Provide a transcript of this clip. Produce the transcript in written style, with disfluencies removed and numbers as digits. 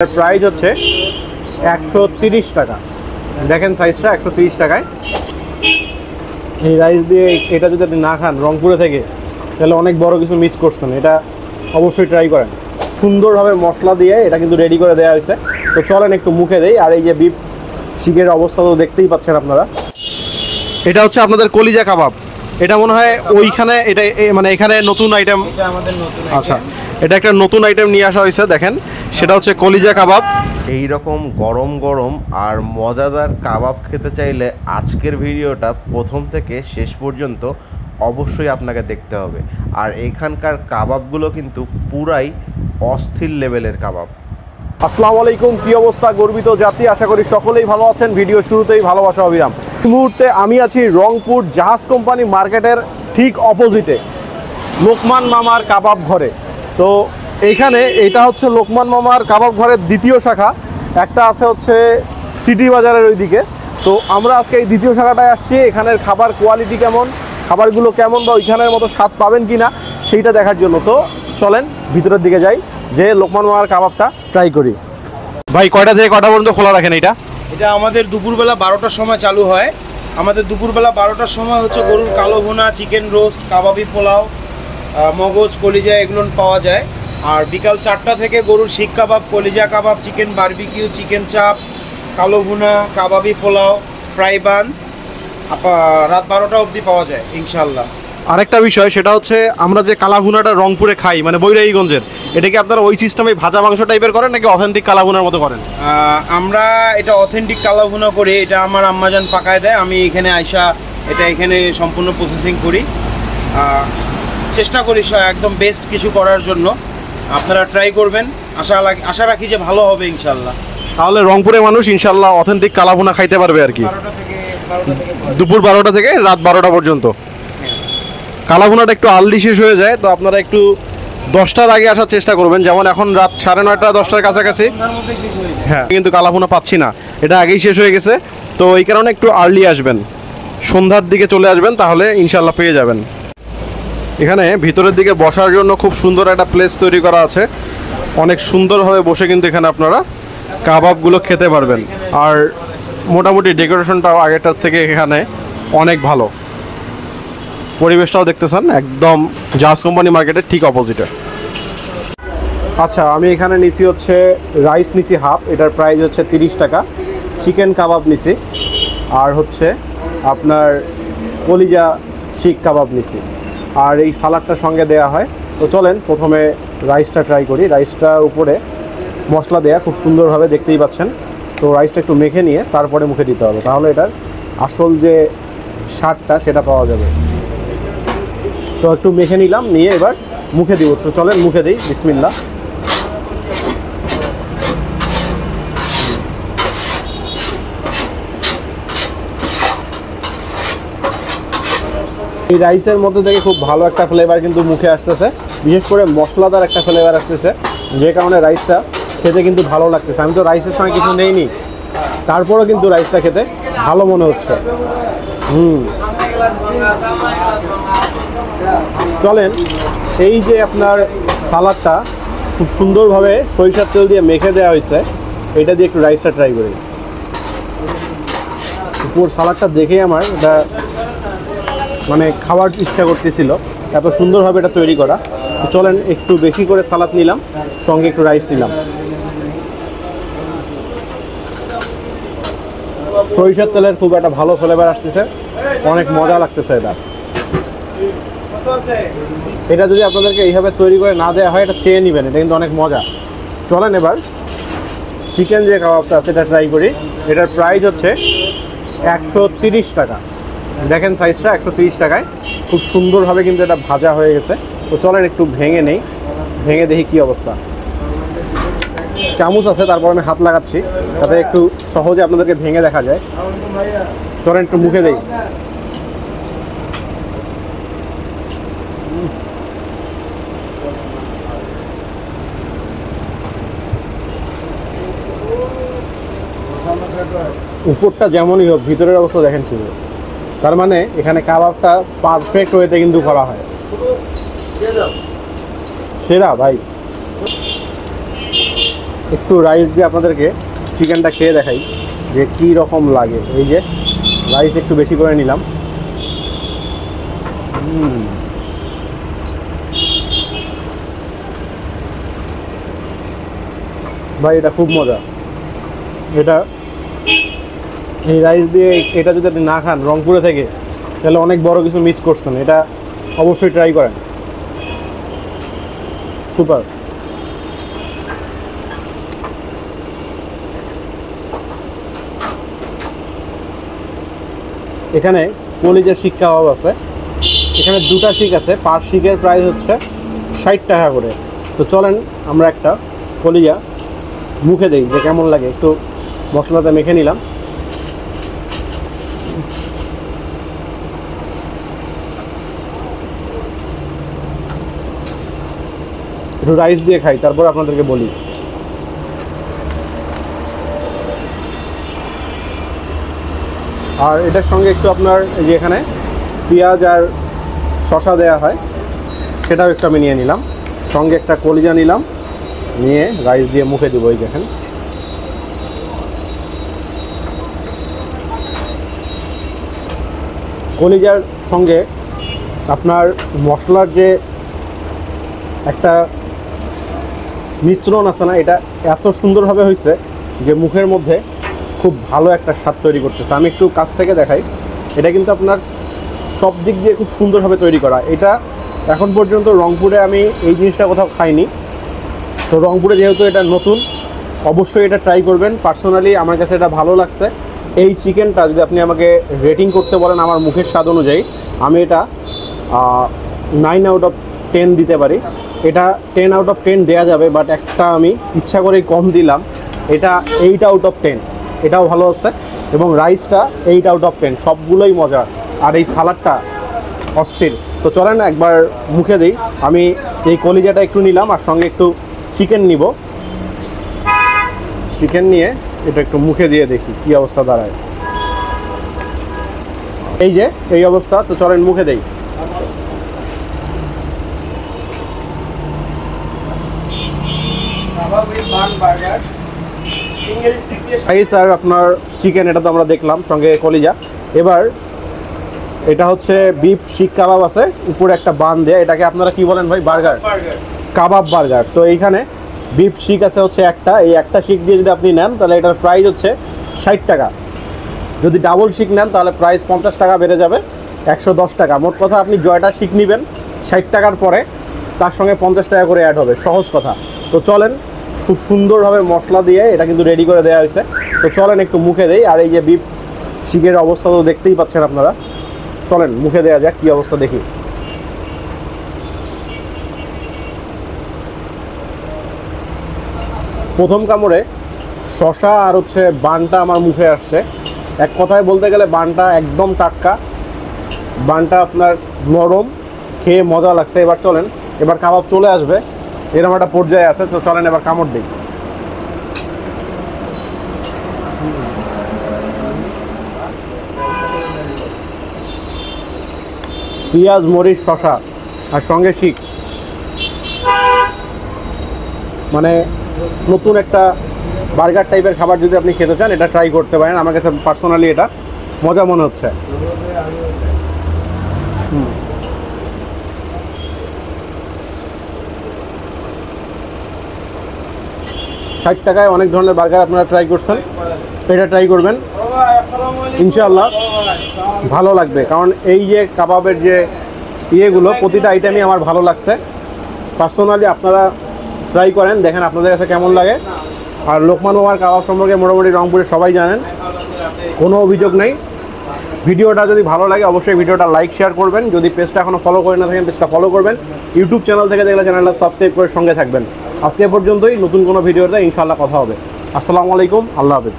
Price হচ্ছে 130 টাকা। দেখেন সাইজটা 130 টাকায়। এই রাইস দিয়ে এটা যদি আপনি না খান রংপুরে থেকে, তাহলে অনেক বড় কিছু মিস করছেন। এটা অবশ্যই ট্রাই করেন। সুন্দরভাবে মশলা দিয়ে এটা কিন্তু রেডি করে দেওয়া হয়েছে। তো চলেন একটু মুখে দেই। আর এই যে বিফ শিকের অবস্থা তো দেখতেই পাচ্ছেন আপনারা। এটা হচ্ছে আপনাদের কলিজা কাবাব। এটা মনে হয় ওইখানে, এটা মানে এখানে নতুন আইটেম। এটা আমাদের নতুন আচ্ছা, এটা একটা নতুন আইটেম নিয়ে আসা হয়েছে। দেখেন, সেটা হচ্ছে কলিজা কাবাব। এই রকম গরম গরম আর মজাদার কাবাব খেতে চাইলে আজকের ভিডিওটা প্রথম থেকে শেষ পর্যন্ত অবশ্যই আপনাকে দেখতে হবে। আর এখানকার কাবাবগুলো কিন্তু পুরাই অস্থির লেভেলের কাবাব। আসসালামু আলাইকুম, কি অবস্থা গর্বিত জাতি? আশা করি সকলেই ভালো আছেন। ভিডিও শুরুতেই ভালোবাসা অবিরাম। এই মুহূর্তে আমি আছি রংপুর জাহাজ কোম্পানি মার্কেটের ঠিক অপোজিটে লোকমান মামার কাবাব ঘরে। তো এইখানে এটা হচ্ছে লোকমান মামার কাবাব ঘরের দ্বিতীয় শাখা। একটা আছে হচ্ছে সিটি বাজারের ওইদিকে। তো আমরা আজকে এই দ্বিতীয় শাখাটায় আসছি। এখানের খাবার কোয়ালিটি কেমন, খাবারগুলো কেমন, বা ওইখানের মতো স্বাদ পাবেন কি না সেইটা দেখার জন্য। তো চলেন ভিতরের দিকে যাই, যে লোকমান মামার কাবাবটা ট্রাই করি। ভাই, কয়টা থেকে কয়টা পর্যন্ত খোলা রাখেন এটা? এটা আমাদের দুপুরবেলা 12টার সময় চালু হয়। আমাদের দুপুরবেলা 12টার সময় হচ্ছে গরুর কালো ভুনা, চিকেন রোস্ট, কাবাবি পোলাও, মগজ, কলিজা এগুলো পাওয়া যায়। আর বিকাল 4টা থেকে গরুর শিক কাবাব, কলিজা কাবাব, চিকেন বারবিকিউ, চিকেন চাপ, কালো ভুনা, কাবাবি পোলাও, ফ্রাই বান রাত 12টা অবধি পাওয়া যায় ইনশাল্লাহ। আরেকটা বিষয়, সেটা হচ্ছে আমরা যে কালাভুনাটা রংপুরে খাই, মানে বৈরাগীগঞ্জের, এটা কি আপনারা ওই সিস্টেমে ভাজা মাংস টাইপের করেন নাকি অথেন্টিক কালাভুনার মতো করেন? আমরা এটা অথেন্টিক কালো ভুনা করি। এটা আমার আম্মাজান পাকায় দেয়। আমি এখানে আইসা এটা এখানে সম্পূর্ণ প্রসেসিং করি। চেষ্টা করি একদম বেস্ট কিছু করার জন্য। আপনারা ট্রাই করবেন, আশা রাখি যে ভালো হবে ইনশাল্লাহ। তাহলে রংপুরে মানুষ ইনশাল্লাহ অথেন্টিক কালাভুনা খাইতে পারবে আর কি। 12টা থেকে দুপুর 12টা থেকে রাত 12টা পর্যন্ত। কালাভুনাটা একটু আর্লি শেষ হয়ে যায়, তো আপনারা একটু 10টার আগে আসার চেষ্টা করবেন। যেমন এখন রাত 9:30 10টার কাছাকাছি। সন্ধ্যার মধ্যে শেষ হয়ে যায়। হ্যাঁ, কিন্তু কালাভুনা পাচ্ছি না, এটা আগেই শেষ হয়ে গেছে। তো এই কারণে একটু আর্লি আসবেন, সন্ধ্যার দিকে চলে আসবেন, তাহলে ইনশাল্লাহ পেয়ে যাবেন। এখানে ভিতরের দিকে বসার জন্য খুব সুন্দর একটা প্লেস তৈরি করা আছে। অনেক সুন্দরভাবে বসে কিন্তু এখানে আপনারা কাবাবগুলো খেতে পারবেন। আর মোটামুটি ডেকোরেশনটাও আগেরটার থেকে এখানে অনেক ভালো। পরিবেশটাও দেখতেছেন একদম জাহাজ কোম্পানি মার্কেটের ঠিক অপোজিটে। আচ্ছা, আমি এখানে নিছি হচ্ছে রাইস নিছি হাফ, এটার প্রাইস হচ্ছে 30 টাকা। চিকেন কাবাব নিছি, আর হচ্ছে আপনার কলিজা শিক কাবাব নিছি, আর এই সালাডটার সঙ্গে দেয়া হয়। তো চলেন প্রথমে রাইসটা ট্রাই করি। রাইসটা উপরে মশলা দেয়া, খুব সুন্দরভাবে দেখতেই পাচ্ছেন। তো রাইসটা একটু মেখে নিয়ে তারপরে মুখে দিতে হবে, তাহলে এটার আসল যে স্বাদটা সেটা পাওয়া যাবে। তো একটু মেখে নিলাম, নিয়ে এবার মুখে দিব। তো চলেন মুখে দিই, বিসমিল্লাহ। এই রাইসের মধ্যে থেকে খুব ভালো একটা ফ্লেভার কিন্তু মুখে আসতেছে, বিশেষ করে মশলাদার একটা ফ্লেভার আসতেছে, যে কারণে রাইসটা খেতে কিন্তু ভালো লাগতেছে। আমি তো রাইসের সঙ্গে কিছু নেইনি, তারপরেও কিন্তু রাইসটা খেতে ভালো মনে হচ্ছে। চলেন, এই যে আপনার সালাডটা খুব সুন্দরভাবে সরিষার তেল দিয়ে মেখে দেওয়া হয়েছে, এটা দিয়ে একটু রাইসটা ট্রাই করি। পুরো সালাডটা দেখেই আমার এটা মানে খাওয়ার ইচ্ছা করতেছিল, এত সুন্দরভাবে এটা তৈরি করা। চলেন একটু বেশি করে সালাদ নিলাম, সঙ্গে একটু রাইস নিলাম। সরিষার তেলের খুব একটা ভালো ফ্লেভার আসতেছে, অনেক মজা লাগতেছে এটা। এটা যদি আপনাদেরকে এইভাবে তৈরি করে না দেওয়া হয়, এটা চেয়ে নেবেন, এটা কিন্তু অনেক মজা। চলেন এবার চিকেন যে কাবাবটা আছে এটা ট্রাই করি। এটার প্রাইস হচ্ছে 130 টাকা। দেখেন সাইজটা 130 টাকায়। খুব সুন্দরভাবে কিন্তু এটা ভাজা হয়ে গেছে। তো চলেন একটু ভেঙে নেই, ভেঙে দেখি কী অবস্থা। চামচ আছে, তারপর আমি হাত লাগাচ্ছি যাতে একটু সহজে আপনাদেরকে ভেঙে দেখা যায়। চলেন একটু মুখে দেই। উপরটা যেমনই হোক, ভিতরের অবস্থা দেখেন শুধু। তার মানে এখানে কাবাবটা পারফেক্ট ওয়েতে কিন্তু করা হয়। সেরা ভাই। একটু রাইস দিয়ে আপনাদেরকে চিকেনটা খেয়ে দেখাই যে কী রকম লাগে। এই যে রাইস একটু বেশি করে নিলাম। ভাই এটা খুব মজা। এটা এই রাইস দিয়ে এটা যদি আপনি না খান রংপুরে থেকে, তাহলে অনেক বড় কিছু মিস করছেন। এটা অবশ্যই ট্রাই করেন, সুপার। এখানে কলিজার শিক কাবাব আছে, এখানে দুটা শিক আছে, পার শিকের প্রাইস হচ্ছে 60 টাকা করে। তো চলেন আমরা একটা কলিজা মুখে দেই যে কেমন লাগে। একটু মশলাতে মেখে নিলাম। একটু রাইস দিয়ে খাই, তারপর আপনাদেরকে বলি। আর এটার সঙ্গে একটু আপনার এই যে এখানে পেঁয়াজ আর শসা দেয়া হয়, সেটাও একটু আমি নিয়ে নিলাম। সঙ্গে একটা কলিজা নিলাম, নিয়ে রাইস দিয়ে মুখে দেবো। এই দেখেন কলিজার সঙ্গে আপনার মশলার যে একটা মিশ্রণ আছে না, এটা এত সুন্দরভাবে হয়েছে যে মুখের মধ্যে খুব ভালো একটা স্বাদ তৈরি করতেছে। আমি একটু কাছ থেকে দেখাই। এটা কিন্তু আপনার সব দিক দিয়ে খুব সুন্দরভাবে তৈরি করা। এটা এখন পর্যন্ত রংপুরে আমি এই জিনিসটা কোথাও খাইনি। তো রংপুরে যেহেতু এটা নতুন, অবশ্যই এটা ট্রাই করবেন। পার্সোনালি আমার কাছে এটা ভালো লাগছে। এই চিকেনটা যদি আপনি আমাকে রেটিং করতে বলেন আমার মুখের স্বাদ অনুযায়ী, আমি এটা 9 আউট অফ 10 দিতে পারি। এটা 10 আউট অফ 10 দেওয়া যাবে, বাট একটা আমি ইচ্ছা করেই কম দিলাম। এটা 8 আউট অফ 10। এটাও ভালো আছে এবং রাইসটা 8 আউট অফ 10, সবগুলোই মজা। আর এই সালাডটা অস্থির। তো চলেন একবার মুখে দিই। আমি এই কলিজাটা একটু নিলাম, আর সঙ্গে একটু চিকেন নিব। চিকেন নিয়ে এটা একটু মুখে দিয়ে দেখি কি অবস্থা দাঁড়ায়। এই যে এই অবস্থা। তো চলেন মুখে দেই। রাইস আর আপনার চিকেন এটা তো আমরা দেখলাম, সঙ্গে কলিজা। এবার এটা হচ্ছে বিফ শিক কাবাব আছে, উপরে একটা বান দেয়া। এটাকে আপনারা কি বলেন ভাই? বার্গার, কাবাব বার্গার। তো এইখানে বিফ শিক আছে হচ্ছে একটা। এই একটা শিক দিয়ে যদি আপনি নেন তাহলে এটার প্রাইস হচ্ছে 60 টাকা। যদি ডাবল শিক নেন তাহলে প্রাইস 50 টাকা বেড়ে যাবে, 110 টাকা। মোট কথা আপনি জয়টা শিক নেবেন 60 টাকার পরে, তার সঙ্গে 50 টাকা করে অ্যাড হবে। সহজ কথা। তো চলেন, খুব সুন্দরভাবে মশলা দিয়ে এটা কিন্তু রেডি করে দেওয়া হয়েছে। তো চলেন একটু মুখে দেই। আর এই যে বিফ শিকের অবস্থা তো দেখতেই পাচ্ছেন আপনারা। চলেন মুখে দেওয়া যাক কি অবস্থা দেখি। প্রথম কামড়ে শসা আর হচ্ছে বানটা আমার মুখে আসছে। এক কথায় বলতে গেলে বানটা একদম টাটকা, বানটা আপনার নরম, খেয়ে মজা লাগছে। এবার চলেন, এবার কাবাব চলে আসবে, এরকম একটা পর্যায়ে আছে। তো চলেন এবার কামড় দিই। পেঁয়াজ, মরিচ, শসা আর সঙ্গে শিক, মানে নতুন একটা বার্গার টাইপের খাবার যদি আপনি খেতে চান এটা ট্রাই করতে পারেন। আমার কাছে পার্সোনালি এটা মজা মনে হচ্ছে। 60 টাকায় অনেক ধরনের বার্গার আপনারা ট্রাই করছেন, এটা ট্রাই করবেন, ইনশাআল্লাহ ভালো লাগবে। কারণ এই যে কাবাবের যে ইয়েগুলো, প্রতিটা আইটেমই আমার ভালো লাগছে পার্সোনালি। আপনারা ট্রাই করেন, দেখেন আপনাদের কাছে কেমন লাগে। আর লোকমান মামার কাবাব সম্পর্কে মোটামুটি রংপুরে সবাই জানেন, কোনো অভিযোগ নেই। ভিডিওটা যদি ভালো লাগে অবশ্যই ভিডিওটা লাইক শেয়ার করবেন। যদি পেজটা এখনও ফলো করে না থাকেন পেজটা ফলো করবেন। ইউটিউব চ্যানেল থেকে দেখলে চ্যানেলটা সাবস্ক্রাইব করে সঙ্গে থাকবেন। আজকে পর্যন্তই, নতুন কোনো ভিডিওতে ইনশাআল্লাহ কথা হবে। আসসালামু আলাইকুম, আল্লাহ হাফেজ।